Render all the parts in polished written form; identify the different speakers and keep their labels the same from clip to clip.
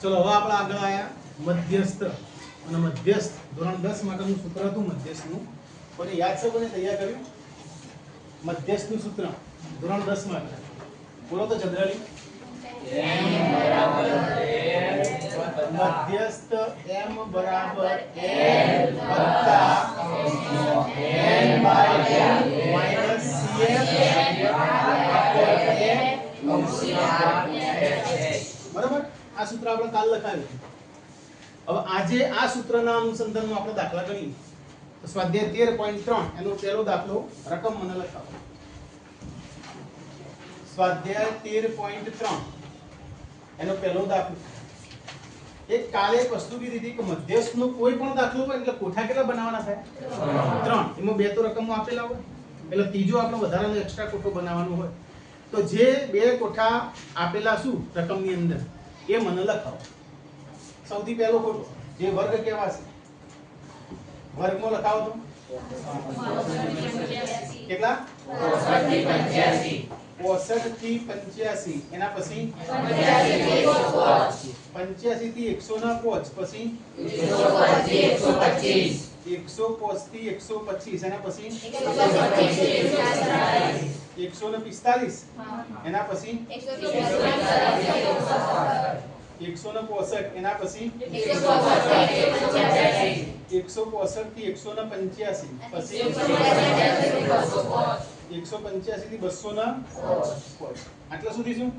Speaker 1: ચલો હવે આપણે આગળ આયા મધ્યસ્થ અને મધ્યસ્થ ધોરણ 10 માટેનું સૂત્ર હતું મધ્યસ્થનું. કોને યાદ છે? કોને તૈયાર કર્યું મધ્યસ્થનું સૂત્ર ધોરણ 10 માટે? બોલો તો જનરલી. મધ્યસ્થ m બરાબર l વત્તા n બાય માઈનસ cf બરાબર. આ સૂત્ર આપણે કાલ લખાવ્યું. હવે આજે આ સૂત્રના અનુસંધાનમાં આપણે દાખલા ગણીએ. તો સ્વાધ્યાય 13.3 એનો પહેલો દાખલો રકમ મને લખાવો. સ્વાધ્યાય 13.3 એનો પહેલો દાખલો. એક કાલે એક વસ્તુ કીધી હતી કે મધ્યસ્થનો કોઈ પણ દાખલો હોય એટલે કોઠા કેટલા બનાવવાના થાય? 3. એમાં બે તો રકમો આપેલા હોય એટલે ત્રીજો આપણે વધારાનો એક્સ્ટ્રા કોઠો બનાવવાનો હોય. તો જે બે કોઠા આપેલા શું રકમની અંદર એ મને લખાવો. સૌથી પહેલો કોઠો જે વર્ગ કહેવાશે વર્ગમાં લખાવો તો કેટલા? 65 થી 85. એના પછી 85 થી 105 પછી 105 થી 125. એના પછી 145. એના પછી 165. એના પછી 165 થી 185 પછી 185 થી 205. આટલા સુધી શું?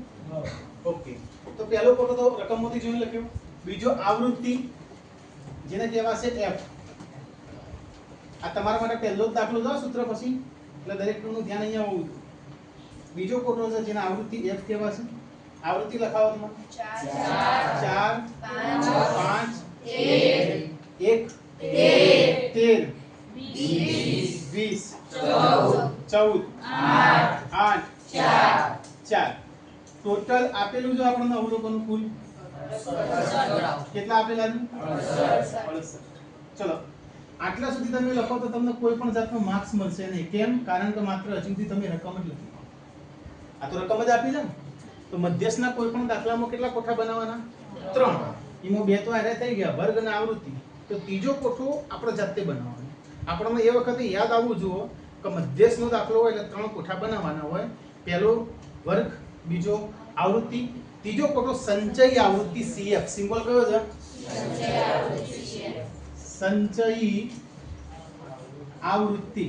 Speaker 1: ઓકે. તો પહેલો કોઠો તો રકમમાંથી જોઈ લખ્યો. બીજો આવૃત્તિ જેને કહેવાશે f. આ તમારા માટે પહેલો જ દાખલો છે સૂત્ર પછી એટલે દરેક નું ધ્યાન અહીંયા હોવું જોઈએ. બીજો કોઠો છે જેને આવૃત્તિ f કહેવાશે. આવૃત્તિ લખાવો તમે 4 5 1 13 20 14 8 ટોટલ આપેલું જો આપણને અવલોકન કુલ કેટલા આપેલા છે? 68. ચલો આટલા સુધી તમે લખો તો તમને કોઈ પણ જાતનો માર્ક્સ મળશે નહીં. કેમ? કારણ કે માત્ર હજુ સુધી તમે રકમ જ લખી. આ તો રકમ જ આપી છે ને. તો મધ્યસ્થના કોઈ પણ દાખલામાં કેટલા કોઠા બનાવવાના? 3. એમાં બે તો આરે થઈ ગયા વર્ગ અને આવૃત્તિ. તો ત્રીજો કોઠો આપણે જાતે બનાવવાનો. આપણને એ વખતે યાદ આવવું જોઈએ કે મધ્યસ્થનો દાખલો હોય એટલે 3 કોઠા બનાવવાના હોય. પહેલો વર્ગ, બીજો આવૃત્તિ, ત્રીજો કોઠો સંચય આવૃત્તિ CF. સિમ્બોલ કયો છે? સંચય આવૃત્તિ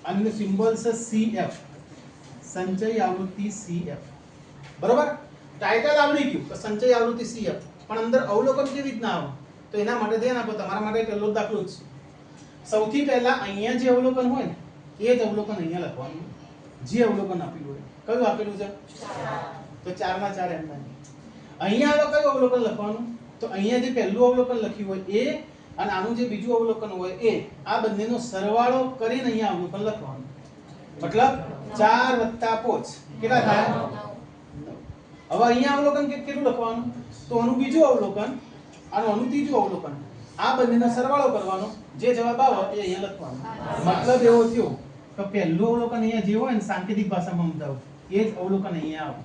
Speaker 1: અને સિમ્બોલ છે CF. સંચય આવૃત્તિ CF. બરોબર. ટાઇટલ આવડી ગયું તો સંચય આવૃત્તિ CF. પણ અંદર અવલોકન કેવી રીતના આવે તો એના માટે ધ્યાન આપો. તમારા માટે પહેલો દાખલો જ છે. સૌથી પહેલા અહીંયા જે અવલોકન હોય ને એ જ અવલોકન અહીંયા લખવાનું. જે અવલોકન આપેલું હોય. કયું આપેલું છે? 4. તો 4 માં 4 એમ નહીં. અહીંયા હવે કયું અવલોકન લખવાનું? તો અહીંયા જે પહેલું અવલોકન લખ્યું હોય એ અને આનું જે બીજું અવલોકન હોય એ આ બંનેનો સરવાળો કરીને અહીંયા અવલોકન લખવાનું. મતલબ 4 + 5 કેટલા થાય? 9. હવે અહીંયા અવલોકન કેટલું લખવાનું? તો આનું બીજું અવલોકન અને આનું ત્રીજું અવલોકન આ બંનેનો સરવાળો કરવાનો. જે જવાબ આવે એ અહીંયા લખવાનો. મતલબ એવો થયો કે પહેલું અવલોકન અહીંયા જે હોય ને સાંકેતિક ભાષામાં સમજાવું એ જ અવલોકન અહીંયા આવે.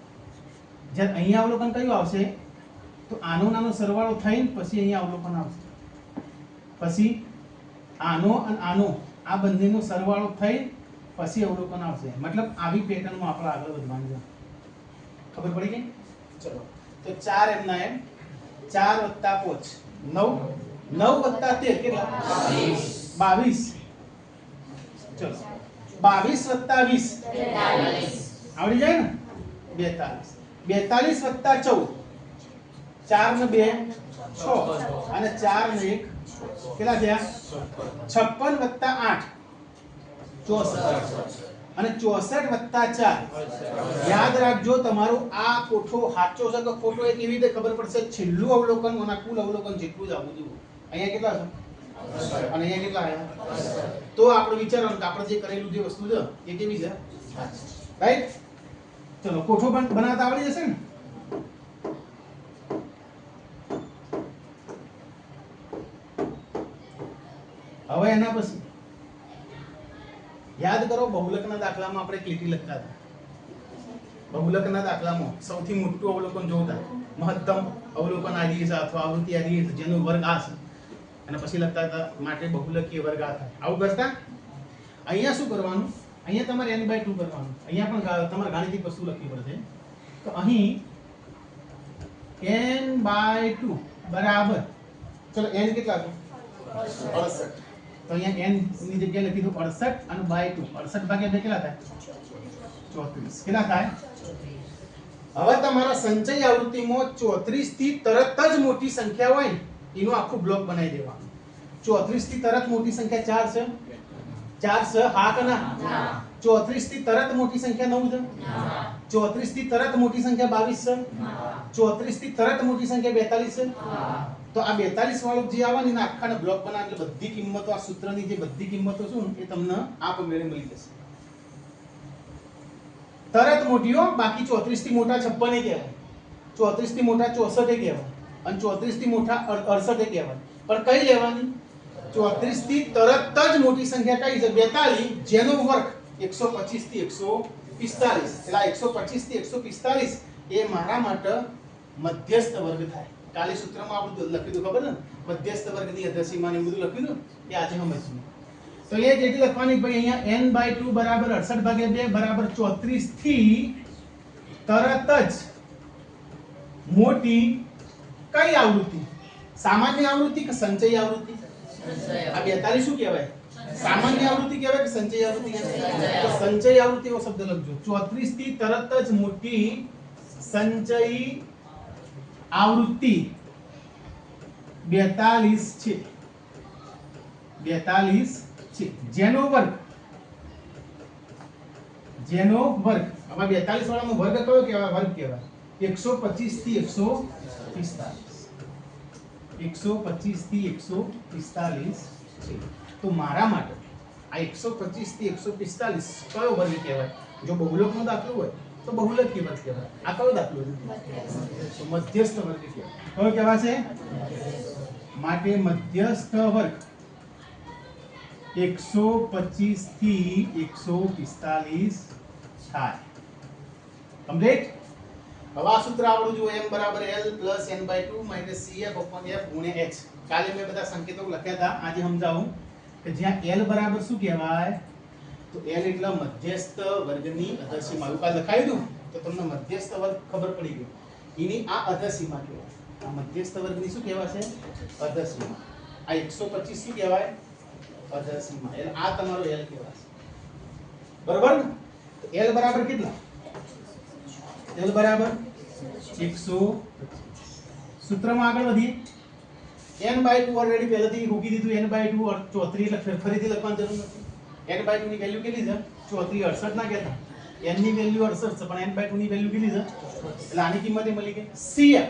Speaker 1: જ્યારે અહીંયા અવલોકન કયું આવશે? તો આનો નાનો સરવાળો થઈને પછી અહીંયા અવલોકન આવશે. પછી આનો અને આનો આ બંનેનો સરવાળો થઈ પછી અવલોકન આવશે. મતલબ આવી પેટર્નમાં આપણે આગળ વધવાનું છે. ખબર પડી ગઈ? ચલો તો 4 એમના એમ 4 + 5 9 9 + 13 કેટલા? 22. ચલો 22 + 20 આવડી જાય ને? 42 + 14 4 ને 2 6 અને 4 ને 1 કેટલા થયા? 56 + 8 64 અને 64 + 4. યાદ રાખજો તમારો આ કોઠો સાચો છે કે ખોટો એ કેવી રીતે ખબર પડશે? છેલ્લું અવલોકન અને કુલ અવલોકન જેટલું જ આવવું જોઈએ. અહીંયા કેટલા છે અને અહીંયા કેટલા આવ્યા? તો આપણે વિચારવાનું કે આપણે જે કરેલું જે વસ્તુ છે એ કેવી છે? રાઈટ. ચલો કોઠો પણ બનાવતા આવડી જશે ને? હવે એના પછી યાદ કરો બહુલકના દાખલામાં આપણે લીટી લખતા હતા. બહુલકના દાખલામાં સૌથી મોટું અવલોકન જોતા મહત્તમ અવલોકન આવી છે અથવા આવૃત્તિ આવી છે જેનો વર્ગ આ છે અને પછી લખતા હતા માટે બહુલકીય વર્ગ આ થાય. આવું કરતા અહીંયા શું કરવાનું, અહીંયા તમારે n/2 કરવાનું. અહીંયા પણ તમારે ગાણિતિક વસ્તુ લખવી પડશે. તો અહીં n/2 બરાબર, ચલો n કેટલા છે 68. તો અહીંયા n ની જગ્યાએ લખી દો 68 અને /2. 68 ભાગ્યા 2 કેટલા થાય 34. કેટલા થાય? હવે તમારા સંચય આવૃત્તિમાં 34 થી તરત જ મોટી સંખ્યા હોય એનું આખું બ્લોક બનાવી દેવાનું. 34 થી તરત મોટી સંખ્યા 4 છે. 4 છે હા કે ના? 34 થી તરત મોટી સંખ્યા 9 છે. 34 થી તરત મોટી સંખ્યા 22 છે. 34 થી તરત મોટી સંખ્યા 42 છે. તો આ 42 વાળું જે આવે ને એના આખાને બ્લોક બનાવે એટલે બધી કિંમતો, આ સૂત્રની જે બધી કિંમતો શું એ તમને આપમેળે મળી જશે. તરત મોટીઓ, બાકી 34 થી મોટા 56 કહેવાય, 34 થી મોટા 64 કહેવાય અને 34 થી મોટા 68 કહેવાય. પણ કઈ લેવાની? 34 થી તરત જ મોટી સંખ્યા કઈ છે 42, જેનો વર્ગ 125 થી 145. એટલે 125 થી 145 એ મારા માટે મધ્યસ્થ વર્ગ થાય. કાલે સૂત્રમાં આપણે લખ્યું હતું ખબર ને, મધ્યસ્થ વર્ગની અધસીમા ને બધું લખ્યું હતું એ આજે સમજીએ. તો એ જેટલી લખવાની ભાઈ અહીંયા n/2 બરાબર 68/2 બરાબર 34 થી તરત જ મોટી કઈ આવૃત્તિ? સામાન્ય આવૃત્તિ કે સંચય આવૃત્તિ? આ 42 શું કહેવાય? સામાન્ય આવૃત્તિ કહેવાય કે સંચય આવૃત્તિ કહેવાય? તો સંચય આવૃત્તિ એવો શબ્દ લખજો. 34 થી તરત જ મોટી સંચય આવૃત્તિ 42 છે. 42 છે જેનો વર્ગ હવે 42 વાળાનો વર્ગ કયો કહેવાય? વર્ગ કહેવાય 125 થી 145. 125 થી 145 છે. તો મારા માટે આ 125 થી 145 કયો વર્ગ કહેવાય? જો બહુલકનો દાખલો હોય તો બહુલકીય વર્ગ કહેવાય. આ કયો દાખલો છે? તો મધ્યસ્થ વર્ગ કહેવાય. કયો કહેવાય છે? માટે મધ્યસ્થ વર્ગ 125 થી 145 થાય. કમ્પ્લીટ? હવે આ સૂત્ર આવડું જો m બરાબર l + n/2 - cf/f * h. કાલે મેં બધા સંકેતો લખ્યા હતા, આજે સમજાવું કે જ્યાં l બરાબર શું કહેવાય? તો l એટલે મધ્યસ્થ વર્ગની અધસીમા. કાલે લખાયું તો તમને મધ્યસ્થ વર્ગ ખબર પડી ગઈ. એની આ અધસીમા કહેવાય. આ મધ્યસ્થ વર્ગની શું કહેવાય છે? અધસીમા. આ 125 શું કહેવાય? અધસીમા. એટલે આ તમારો l કહેવાય. બરાબર ને? તો l બરાબર કેટલા? l બરાબર 125. સૂત્રમાં આગળ વધીએ. n/2 ઓલરેડી પહેલેથી મૂકી દીધું. n/2 34 એટલે ફરીથી લખવાની જરૂર નથી. n/2 ની વેલ્યુ કેટલી છે? 34. 68 ના કહેતા. n ની વેલ્યુ 68 છે પણ n/2 ની વેલ્યુ કેટલી છે? એટલે આની કિંમત એ મળી ગઈ cf.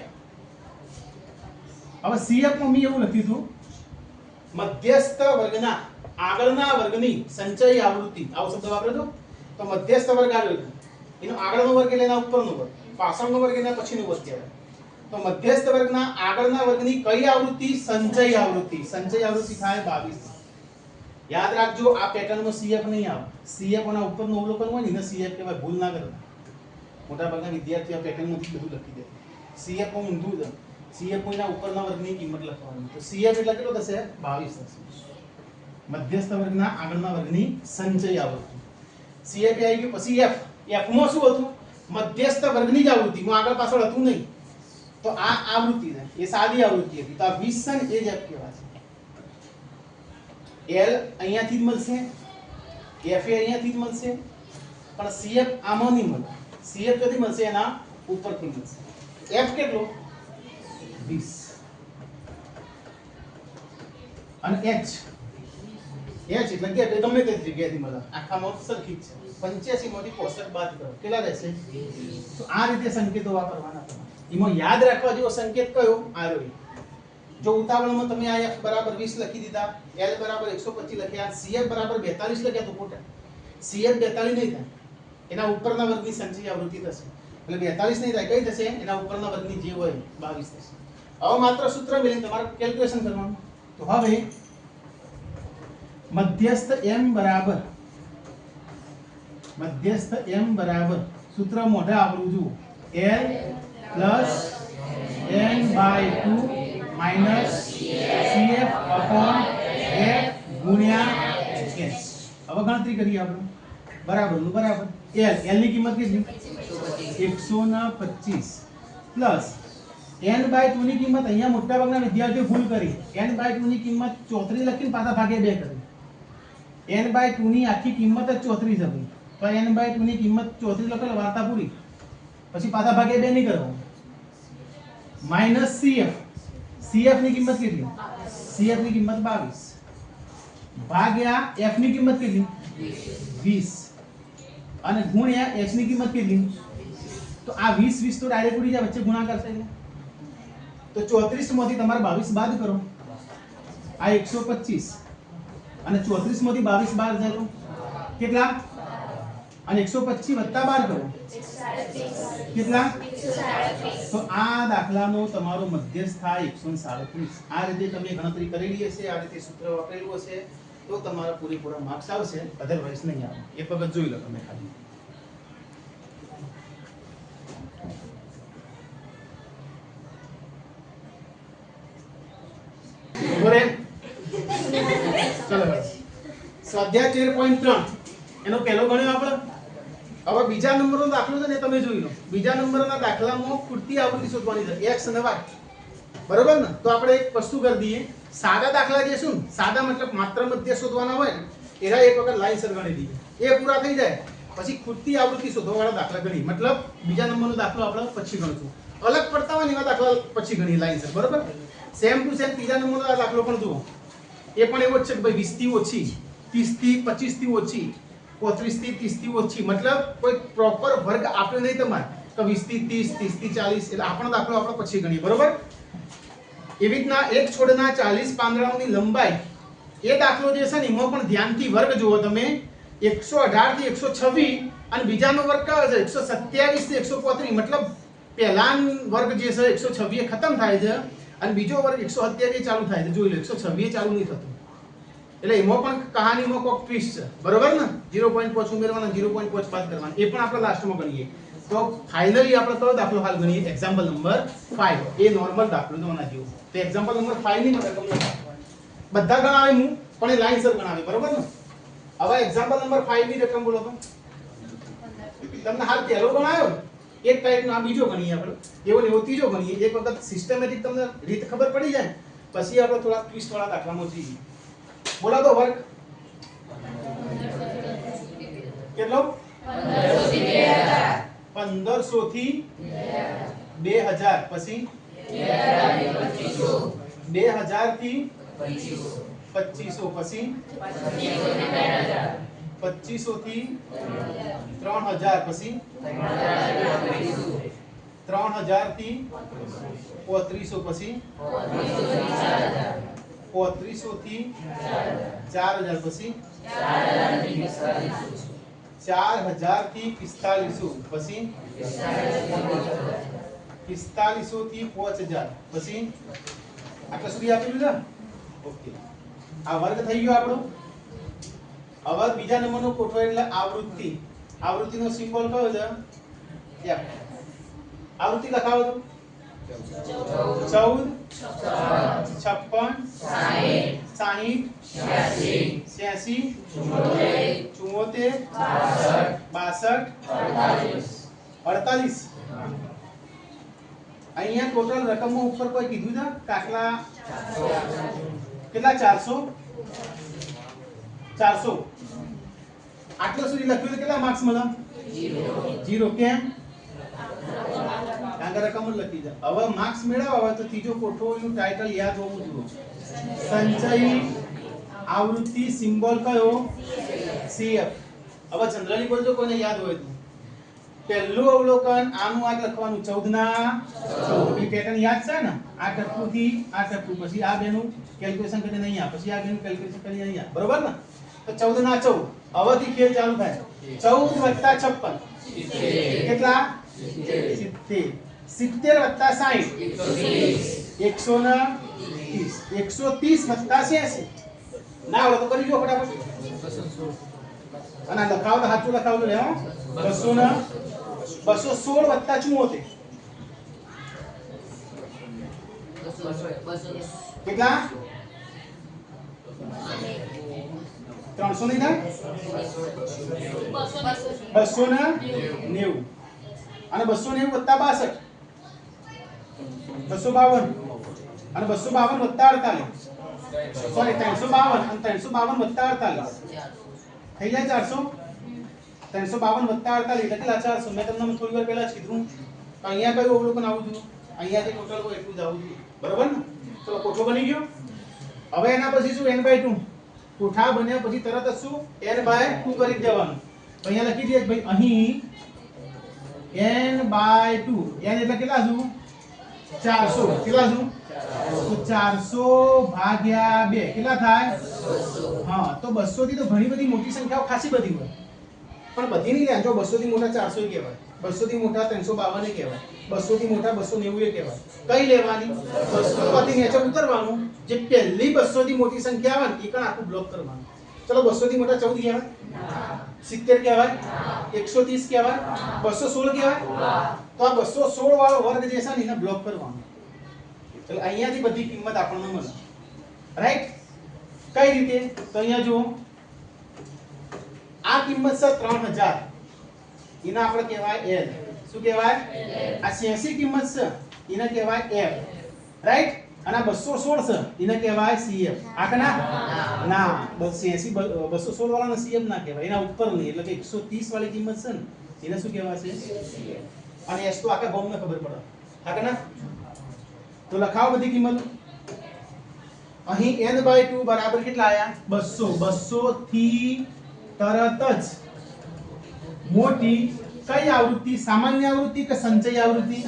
Speaker 1: હવે cf માં મેં એવું લખ્યું હતું મધ્યસ્થ વર્ગના આગળના વર્ગની સંચય આવૃત્તિ. આવો શબ્દ વાપર્યો તો મધ્યસ્થ વર્ગ આવ્યો એનો આગળનો વર્ગ એટલે એના ઉપરનો વર્ગ, પાછળનો વર્ગ એના પછીનો વર્ગ કહેવાય. તો મધ્યસ્થ વર્ગના આગળના વર્ગની કઈ આવૃત્તિ? સંચય આવૃત્તિ. સંચય આવૃત્તિ થાય 22. યાદ રાખજો આ પેટર્નમાં cf નહીં આવે. cf ના ઉપરનું અવલોકન હોય ને એને cf કહેવાય. ભૂલ ના કરતા. મોટા ભાગના વિદ્યાર્થીઓ પેટર્નમાંથી બધું લખી દે. cf માં ઊંધું છે. cf ના ઉપરના વર્ગની કિંમત લખવાની. તો cf એટલે કેટલો થશે? 22 થશે. મધ્યસ્થ વર્ગના આગળના વર્ગની સંચય આવૃત્તિ. cf આવી ગયું. પછી f. f માં શું હતું? મધ્યસ્થ વર્ગની જ આવૃત્તિ. માં આગળ પાછળ હતું નહીં. તો આ આવૃત્તિ છે એ સાદી આવૃત્તિ હતી. તો આ 20 એ જ f કહેવાય છે. l અહીંયાથી જ મળશે, f એ અહીંયાથી જ મળશે, પણ cf આમાં નહીં મળે. cf ક્યાંથી મળશે? એના ઉપરથી મળશે. f કેટલો? 20. અને h એટલે કે ગમે તે જગ્યાએથી મળે. આખામાં સરખી જ છે. 85 માંથી 65 બાદ કરો કેટલા રહેશે? તો આ રીતે સંકેતો વાપરવાના તમારે. એમાં યાદ રાખવા જેવો સંકેત કયો? આ રહ્યો. જો ઉતાવળમાં તમે આ f બરાબર 20 લખી દીધા, l બરાબર 125 લખ્યા, cf બરાબર 42 લખ્યા તો ખોટા. cf 42 નહીં થાય. એના ઉપરના વર્ગની સંચય આવૃત્તિ થશે. એટલે 42 નહીં થાય. કઈ થશે? એના ઉપરના વર્ગની જે હોય 22 થશે. હવે માત્ર સૂત્ર મેળવીને તમારે કેલ્ક્યુલેશન કરવાનું. તો હવે મધ્યસ્થ m બરાબર સૂત્ર મોઢા આવડું જુઓ l + n/2 minus CF upon F ગુણ્યા S. હવે ગણતરી કરીએ આપણે. બરાબર નું બરાબર. L ની કિંમત કેટલી? 125 પ્લસ n/2 ની કિંમત અહીંયા મોટા ભાગના વિદ્યાર્થીઓ ભૂલ કરી. n/2 ની કિંમત 34 લખીને પાછા ભાગે 2 કરી. n/2 ની આખી કિંમત જ 34 હતી. તો n/2 ની કિંમત 34 લખેલ વાર્તા પૂરી. પછી પાછા ભાગે 2 નહીં કરવાનું. માઈનસ CF ની કિંમત કેટલી? CF ની કિંમત 22 ભાગ્યા F ની કિંમત કેટલી? 20 અને ગુણ્યા H ની કિંમત કેટલી? તો આ 20 તો ડાયરેક્ટ ઉડી જાય, વચ્ચે ગુણાકાર છે એટલે. તો 34 માંથી તમારે 22 બાદ કરો. આ 125 અને 34 માંથી 22 બાદ જાય તો કેટલા? અને 125 વત્તા 12 કરો કેટલા? તો આ દાખલાનો તમારો મધ્યસ્થ થાય 137. આ રીતે તમે ગણતરી કરેલી હશે, આ રીતે સૂત્ર વાપરેલું હશે તો તમારા પૂરેપૂરા માર્ક્સ આવશે, અધરવાઇઝ નહીં આવે. એક વખત જોઈ લો તમે ખાલી. બરાબર. ચલો સ્વાધ્યાય 13.3 એનો પહેલો ગણ્યો આપણે. હવે બીજા નંબરનો દાખલો છે ને તમે જોઈ લો. બીજા નંબરના દાખલામાં ખૂટતી આવૃત્તિ શોધવાની છે, x અને y. બરોબર ને? તો આપણે એક વસ્તુ કરી દઈએ. સાદા દાખલા જે શું, સાદા મતલબ માત્ર મધ્ય શોધવાના હોય ને, એના એક વખત લાઈનસર ગણી દઈએ. એ પૂરા થઈ જાય પછી ખૂટતી આવૃત્તિ શોધવાવાળા દાખલા ગણી. મતલબ બીજા નંબરનો દાખલો આપણે પછી ગણશું. અલગ પડતા હોય ને એવા દાખલા પછી ગણી લાઈનસર. બરોબર? સેમ ટુ સેમ ત્રીજા નંબરનો દાખલો પણ જુઓ. એ પણ એવો જ છે કે ભાઈ 20 થી ઓછી, 30 થી 25 થી ઓછી, 35 થી 30 થી ઓછી. મતલબ કોઈ પ્રોપર વર્ગ આપ્યો નહીં તમારે તો 20 થી 30, 30 થી 40 એટલે આપણો દાખલો આપણે પછી ગણીએ. બરોબર? એવી રીતના એક છોડના 40 પાંદડાઓની લંબાઈ, એ દાખલો જે છે ને એમાં પણ ધ્યાનથી વર્ગ જુઓ તમે. 118 થી 126 અને બીજાનો વર્ગ કયો છે? 127 થી 135. મતલબ પહેલા વર્ગ જે છે 126 એ ખતમ થાય છે અને બીજો વર્ગ 127 ચાલુ થાય છે. જોઈ લો 126 ચાલુ નહીં થતું. એટલે એમાં પણ કહાનીમાં કોક ટ્વિસ્ટ છે. બરોબર ને? 0.5 ઉમેરવાના, 0.5 બાદ કરવાના. એ પણ આપણે લાસ્ટમાં ગણીએ. તો ફાઇનલી આપણે કયો દાખલો હાલ ગણીએ? Example number 5. એ નોર્મલ દાખલો તો આના જેવો. તો એક્ઝામ્પલ નંબર 5 ની રકમ બધા ગણાવે હું, પણ એ લાઈનસર ગણાવે. બરોબર ને? હવે એક્ઝામ્પલ નંબર 5 ની રકમ બોલો તો. તમને હાલ પહેલો ગણાયો એક ટાઈપનો, આ બીજો ગણીએ આપણે. એવો ને એવો ત્રીજો ગણીએ. એક વખત સિસ્ટમેટિક તમને રીત ખબર પડી જાય પછી આપણે થોડા ટ્વિસ્ટ વાળા દાખલામાં જઈએ. બોલા તો વર્ગ કેટલો? 1500 થી 2000 પછી 2000 થી 2500 પછી 2500 થી 3000 પછી 3000 થી 3500 પછી 3500 થી 4000 પછી 4000 થી 4500 પછી 4500 થી 5000 પછી આટલા સુધી આપેલું છે. ઓકે, આ વર્ગ થઈ ગયો આપણો. હવે બીજા નંબરનો કોઠો એટલે આવૃત્તિ. આવૃત્તિનો સિમ્બોલ કયો છે? F. આવૃત્તિ લખાવો તો 14 56 60 86 74 62 48. અહીંયા ટોટલ રકમો ઉપર કોઈ કીધું છે? દાખલા કેટલા? 400. આટલો સુધી લખ્યું તો કેટલા માર્ક્સ મળે? 0. કેમ? કારણ કે રકમ જ લખી છે. હવે માર્ક્સ મેળવવા હોય તો ત્રીજો કોઠોનું ટાઇટલ યાદ હોવું જોઈએ. સંચયી આવૃત્તિ સિમ્બોલ કયો? CF. હવે જનરલી બોલજો કોઈને યાદ હોય તો. પહેલું અવલોકન આનું આ લખવાનું 14 ના 14. પેટર્ન યાદ છે ને? આ ટપકું થી આ ટપકું, પછી આ બેનું કેલ્ક્યુલેશન કરીને અહીંયા, પછી આ બેનું કેલ્ક્યુલેશન કરીને અહીંયા. બરોબર ને? તો 14 ના 14. હવેથી ખેલ ચાલુ થાય. 14 + 56 કેટલા? 70. 70 + 60 130. 130 + 86 ના આવડે તો કરી લો ફટાફટ. અને લખાવો તો સાચું લખાવો લે. 216 + 74 કેટલા 300 નહીં થાય 290 અને 290 વત્તા 62 252 અને 252 વત્તા 48 સોરી 352 અને 352 વત્તા 48 થઈ જાય 400 352 વત્તા 48 એટલે કેટલા 400 મેં તમને થોડી વાર પહેલા જ કીધું તો અહીંયા કયું અવલોકન આવું છું અહીંયા જે ટોટલ હોય એટલું જ આવું છું બરાબર ને ચલો કોઠો બની ગયો હવે એના પછી શું n/2 કોઠા બન્યા પછી તરત જ શું n/2 કરી દેવાનું તો અહીંયા લખી દઈએ ભાઈ અહીં n/2 n એટલે કેટલા શું 400 કેટલા શું તો 400 ભાગ્યા 2 કેટલા થાય હા તો 200 થી તો ઘણી બધી મોટી સંખ્યાઓ ખાસી બધી હોય પણ બધી નહીં લે જો 200 થી મોટા 400 ય કહેવાય 200 થી મોટા 352 ય કહેવાય 200 થી મોટા 290 ય કહેવાય કઈ લેવાની 200 માંથી નીચે ઉતરવાનું જે પહેલી 200 થી મોટી સંખ્યા આવે ને એ કણ આખું બ્લોક કરવાનું ચલો 200 થી મોટા 14 કહેવાય 70 કહેવાય 130 કહેવાય 216 કહેવાય તો આ 216 વાળો વર્ગ જે છે ને એને બ્લોક કરવાનો ચલો અહીંયાથી બધી કિંમત આપણને મળે રાઈટ કઈ રીતે તો અહીંયા જુઓ આ કિંમત છે 3000 એને આપણે કહેવાય L શું કહેવાય આ 86 કિંમત છે એને કહેવાય F રાઈટ અને આ 216 છે એને કહેવાય CF આકના ના 86 216 વાળાને CF ના કહેવાય એના ઉપર નહીં એટલે કે 130 વાળી કિંમત છે ને એને શું કહેવાય છે અને S તો આખા બોમ્બને ખબર પડે આકના તો લખાવો બધી કિંમત અહીં n/2 બરાબર કેટલા આયા 200 200 થી તરત જ મોટી કઈ આવૃત્તિ સામાન્ય આવૃત્તિ કે સંચય આવૃત્તિ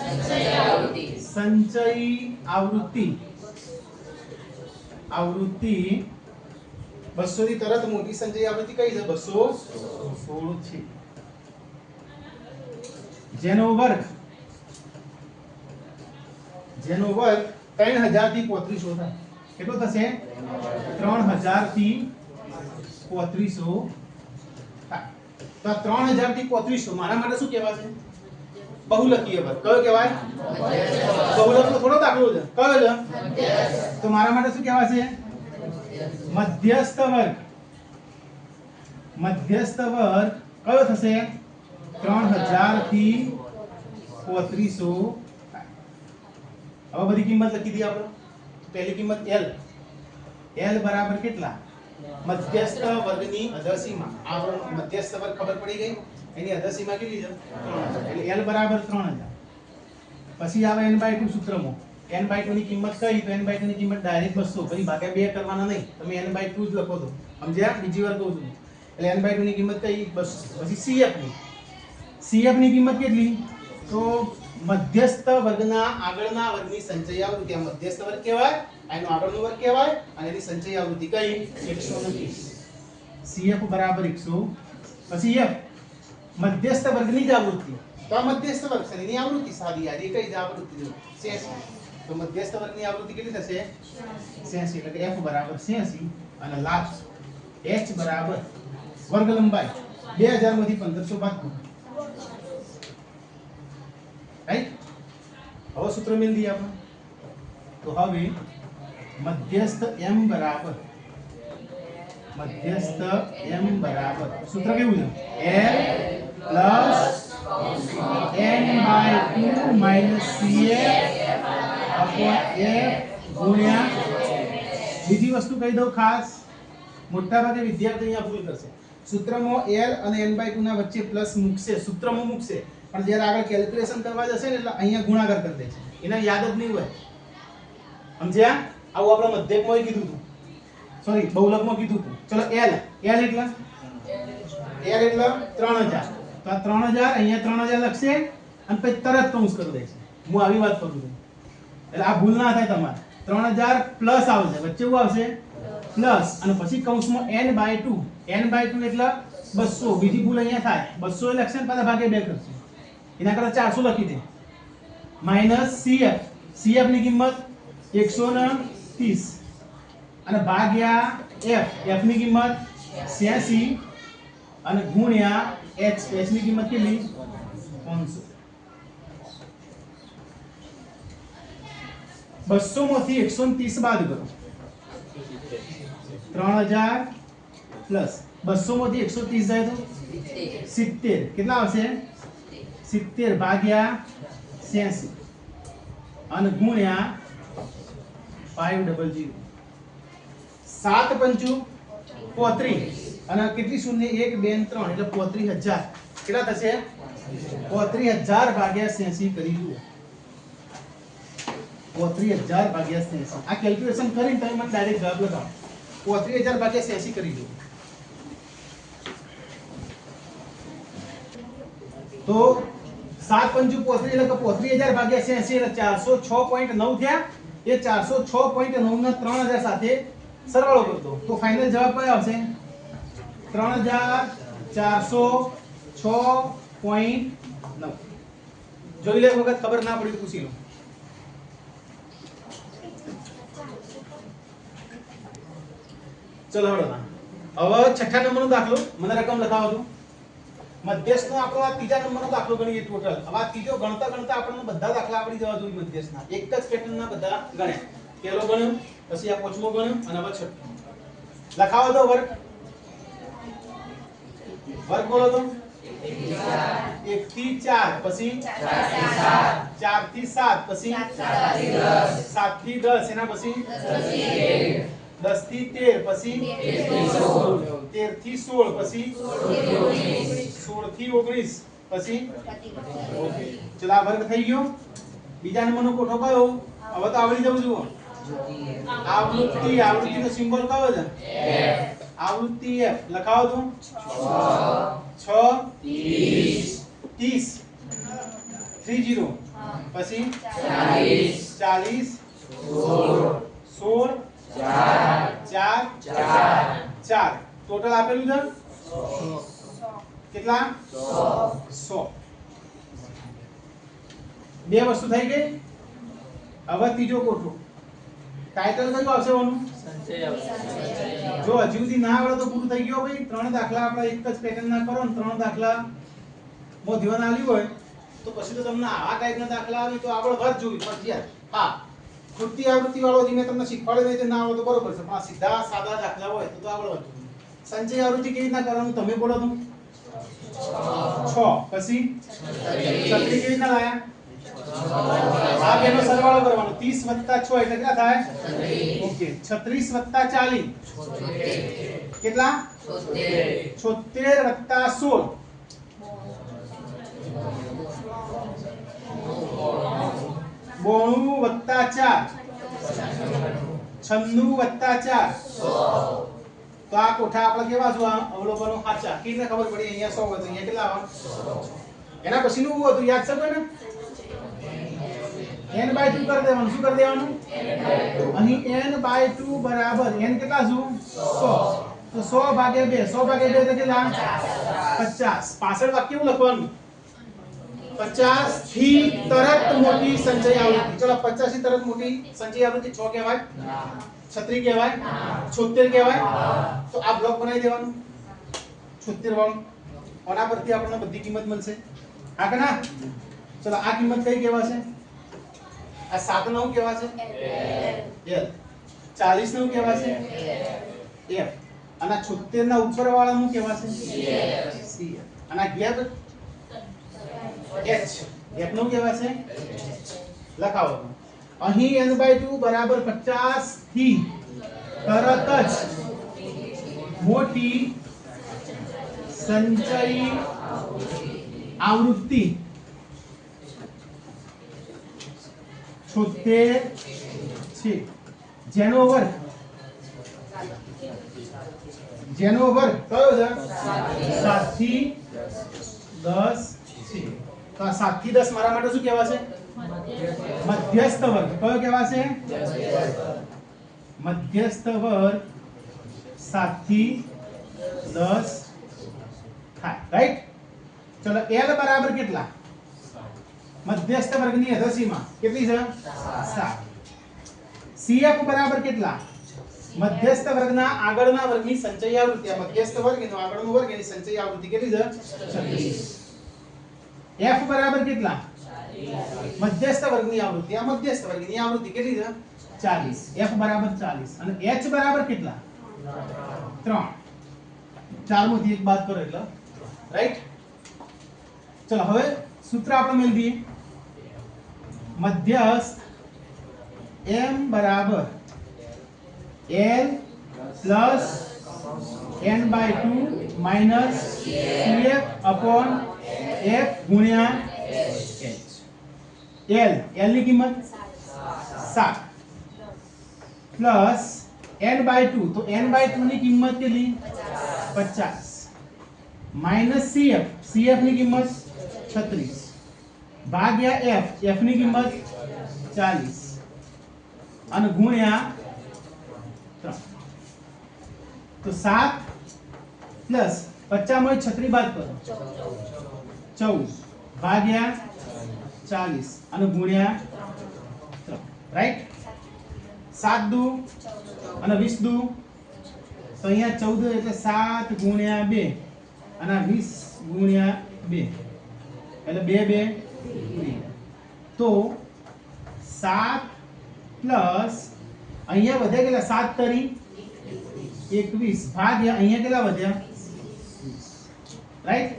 Speaker 1: સંચય આવૃત્તિ આવૃત્તિ 200 થી તરત મોટી સંચય આવૃત્તિ કઈ છે 216 છે જેનો વર્ગ 3000 થી 3500 થાય કેટલો થશે 3000 થી 3500 તો 3000 થી 3500 મારા માટે શું કહેવાય છે બહુલકીય વર્ગ કયો કહેવાય બહુલકનો થોડો દાખલો છે કયો છે તો મારા માટે શું કહેવાય છે મધ્યસ્થ વર્ગ કયો થશે 3000 થી 3500 હવે બધી કિંમત લખી દી આપણે પહેલી કિંમત L બરાબર કેટલા મધ્યસ્થ વર્ગની અધસીમા આપણે મધ્યસ્થ વર્ગ ખબર પડી ગઈ એની અધસીમા કેટલી છે 3000 એટલે L બરાબર 3000 પછી આવે n/2 સૂત્રમાં n/2 ની કિંમત કઈ તો n/2 ની કિંમત ડાયરેક્ટ 200 પછી ભાગ્યા 2 કરવાના નહીં તમે n/2 જ લખો તો સમજ્યા બીજી વાર કહું છું એટલે n/2 ની કિંમત કઈ 200 પછી CF ની કિંમત કેટલી તો મધ્યસ્થ વર્ગના આગળના વર્ગની સંચય આવૃત્તિ આ મધ્યસ્થ વર્ગ કહેવાય આનો આગળનો વર્ગ કહેવાય અને એની સંચય આવૃત્તિ કઈ 130 CF બરાબર 100 પછી F મધ્યસ્થ વર્ગની જ આવૃત્તિ તો આ મધ્યસ્થ વર્ગ છે એની આવૃત્તિ સાદી આ કઈ જ આવૃત્તિ 86 તો મધ્યસ્થ વર્ગની આવૃત્તિ કેટલી થશે 86 એટલે કે F બરાબર 86 અને લાસ્ટ H બરાબર વર્ગ લંબાઈ 2000 માંથી 1500 બાદ રાઈટ હવે સૂત્ર મેળ દઈએ આપણે તો હવે મધ્યસ્થ m બરાબર સૂત્ર કેવું છે L n/2 CF/F ગુણ્યા બીજી વસ્તુ કહી દઉં ખાસ મોટા ભાગે વિદ્યાર્થી અહીંયા ભૂલ કરશે સૂત્રમાં L અને n/2 ના વચ્ચે પ્લસ મૂકશે સૂત્રમાં મૂકશે પણ જ્યારે આગળ કેલ્ક્યુલેશન કરવા જશે ને એટલે અહીંયા ગુણાકાર કરી દે છે એને યાદ જ નહીં હોય સમજ્યા આવું આપણે મધ્યકમાં કીધું હતું સોરી બહુલકમાં કીધું હતું ચલો L એટલે 3000 તો આ 3000 અહીંયા 3000 લખશે અને પછી તરત કૌંસ કરી દેશે હું આવી વાત કરું છું એટલે આ ભૂલ ના થાય તમારે 3000 પ્લસ આવશે વચ્ચે શું આવશે પ્લસ અને પછી કૌંસમાં n/2 એટલે 200 બીજી ભૂલ અહીંયા થાય 200 લખશે ને પાછા ભાગે 2 કરશે એના કરતા 400 લખી દે માઈનસ CF ની કિંમત 130 અને ભાગ્યા F ની કિંમત 86 અને ગુણ્યા H ની કિંમત કેટલી 500 200 માંથી 130 બાદ કરો 3000 પ્લસ 200 માંથી 130 જાય તો 70 કેટલા આવશે 70 ભાગ્યા 86 અને ગુણ્યા 500 7 પંચુ 35 અને કેટલી શૂન્ય 1 2 3 એટલે 35000 કેટલા થશે 35000 ભાગ્યા 86 કરી જુઓ 35000 ભાગ્યા 86 આ કેલ્ક્યુલેશન કરીને તમે મને ડાયરેક્ટ જવાબ લગાવો 35000 ભાગ્યા 86 કરી જુઓ તો 7 પંચુ 35 એટલે 35000 ભાગ્યા 86 એટલે 406.9 થયા એ 406.9 ના 3000 સાથે સરવાળો કરતો તો ફાઇનલ જવાબ કયો આવશે 3406.9 જોઈ લે વખત ખબર ના પડી પૂછી લો ચલો હળો હવે છઠ્ઠા નંબરનો દાખલો મને રકમ લખાવો તો મધ્યસ્થનો આપણો આ ત્રીજા નંબરનો દાખલો ગણીએ ટોટલ હવે આ ત્રીજો ગણતા ગણતા આપણને બધા દાખલા આવડી જવા જોઈએ મધ્યસ્થના એક જ પેટર્નના બધા ગણ્યા પહેલો ગણ્યો પછી આ પાંચમો ગણ્યો અને હવે છઠ્ઠો લખાવો તો વર્ગ વર્ગ બોલો તો 1 થી 4 પછી 4 થી 7 પછી 7 થી 10 એના પછી 10 થી 13 પછી 13 થી 16 પછી 16 થી 19 પછી ચલો આ વર્ગ થઈ ગયો બીજા નંબરનો કોઠો કયો હવે તો આવડી જવું જુઓ આવૃત્તિનો સિમ્બોલ કયો છે આવૃત્તિ F લખાવો તો 6 30 30 પછી 40 16 4 ટોટલ આપેલું છે કેટલા 100 બે વસ્તુ થઈ ગઈ હવે ત્રીજો કોઠો ટાઇટલ કયું આવશે ઓનું જો હજુ સુધી ના આવડે તો પૂરું થઈ ગયો ભાઈ ત્રણ દાખલા આપણે એક જ પેટર્નના કરો ને ત્રણ દાખલા મો ધ્યાન આલ્યું હોય તો પછી તો તમને આવા ટાઈપના દાખલા આવે તો આપણે વર્ગ જોવી ફરજિયાત હા ખૂટતી આવૃત્તિ વાળો જે મેં તમને શીખવાડ્યો નહીં ના આવડે તો બરોબર છે પણ આ સીધા સાદા દાખલા હોય તો આવડે સંચય આવૃત્તિ કેવી રીતના કરવાનું તમે બોલો તો 6 પછી 36 કેવી રીતના લાયા આ બેનો સરવાળો કરવાનો 30 + 6 એટલે કેટલા થાય ઓકે 36 + 40 કેટલા 76 + 16 92 + 4 96 + 4 તો આ કોઠા આપણે કેવા જો અવલોકનો સાચા કેવી રીતે ખબર પડી અહીંયા 100 હોય તો અહીંયા કેટલા આવે એના પછીનું હતું યાદ છે કોઈને n/2 કરી દેવાનું શું કરી દેવાનું અહીં n/2 બરાબર n કેટલા શું 100 તો 100 ભાગ્યા 2 100 ભાગ્યા 2 એટલે કેટલા 50 પાછળ વાક્ય કેવું લખવાનું 50 થી તરત મોટી સંચય આવૃત્તિ ચલો 50 થી તરત મોટી સંચય આવૃત્તિ 6 કહેવાય 36 કહેવાય 76 કહેવાય તો આ બ્લોક બનાવી દેવાનું 76 વાળું ઓના પરથી આપણને બધી કિંમત મળશે હા કે ના ચલો આ કિંમત કઈ કહેવાશે આ 7 9 કહેવાશે L 40 9 કહેવાશે F અને 76 ના ઉપર વાળાનું કહેવાશે C અને ગેપ H ગેપ નું કહેવાશે લખાવો અહીં n/2 બરાબર 50 થી તરત જ મોટી સંચય આવૃત્તિ 76 છે જેનો વર્ગ કયો છે 7 થી 10 છે તો આ 7 થી 10 મારા માટે શું કહેવાશે મધ્યસ્થ વર્ગ કયો કહેવાશે મધ્યસ્થ વર્ગ 7 થી 10 થાય રાઈટ ચલો L બરાબર કેટલા મધ્યસ્થ વર્ગની અધસીમા કેટલી છે 7 CF બરાબર કેટલા મધ્યસ્થ વર્ગના આગળના વર્ગની સંચય આવૃત્તિ મધ્યસ્થ વર્ગ એનો આગળનો વર્ગ એની સંચય આવૃત્તિ કેટલી છે 36 F બરાબર કેટલા મધ્યસ્થ વર્ગની આવૃત્તિ, આ મધ્યસ્થ વર્ગની આવૃત્તિ કેટલી છે 40, f બરાબર 40 અને h બરાબર કેટલા 3, 4 માંથી એક બાદ કરો એટલે રાઈટ. ચલો હવે સૂત્ર આપણે મેળવીએ, મધ્યસ્થ m બરાબર l plus n/2 minus cf upon f ગુણ્યા h. l ની કિંમત 7 પ્લસ n/2, તો n/2 ની કિંમત કેટલી 50 માઈનસ cf ની કિંમત 36 ભાગ્યા f ની કિંમત 40 અને ગુણ્યા 3. તો 7 પ્લસ 50 માંથી 36 બાદ કરો 14 ભાગ્યા 40 અને ગુણ્યા 3 રાઈટ. 7 દુ અને 20 દુ, તો અહીંયા 14 એટલે 7 ગુણ્યા 2 અને 20 ગુણ્યા 2 એટલે 2 2 તો 7 પ્લસ અહીંયા વધ્યા કેટલા 7 તરી 21 ભાગ્યા અહીંયા કેટલા વધ્યા 20 રાઈટ.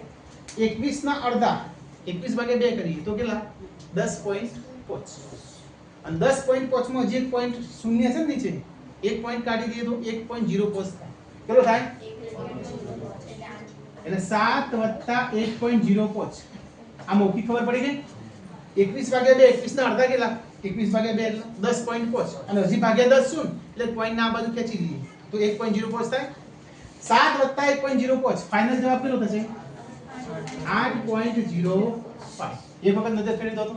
Speaker 1: 21 ના અડધા 21 ભાગ્યા 2 કરીએ તો કેટલા 10.5 અને 10.5 માં જે એક પોઈન્ટ શૂન્ય છે ને નીચે એક પોઈન્ટ કાઢી દઈએ તો 1.05 થાય. કેટલો થાય એટલે 7 + 1.05. આ મૌખિક ખબર પડી ગઈ. 21 ભાગ્યા 2, 21 ના અડધા કેટલા 21 ભાગ્યા 2 એટલે 10.5 અને હજી ભાગ્યા 10 શું એટલે પોઈન્ટ ના આ બાજુ ખેંચી દઈએ તો 1.05 થાય. 7 + 1.05 ફાઇનલ જવાબ કેટલો થશે 8.05. એક વખત નજર ફેરવી દો તો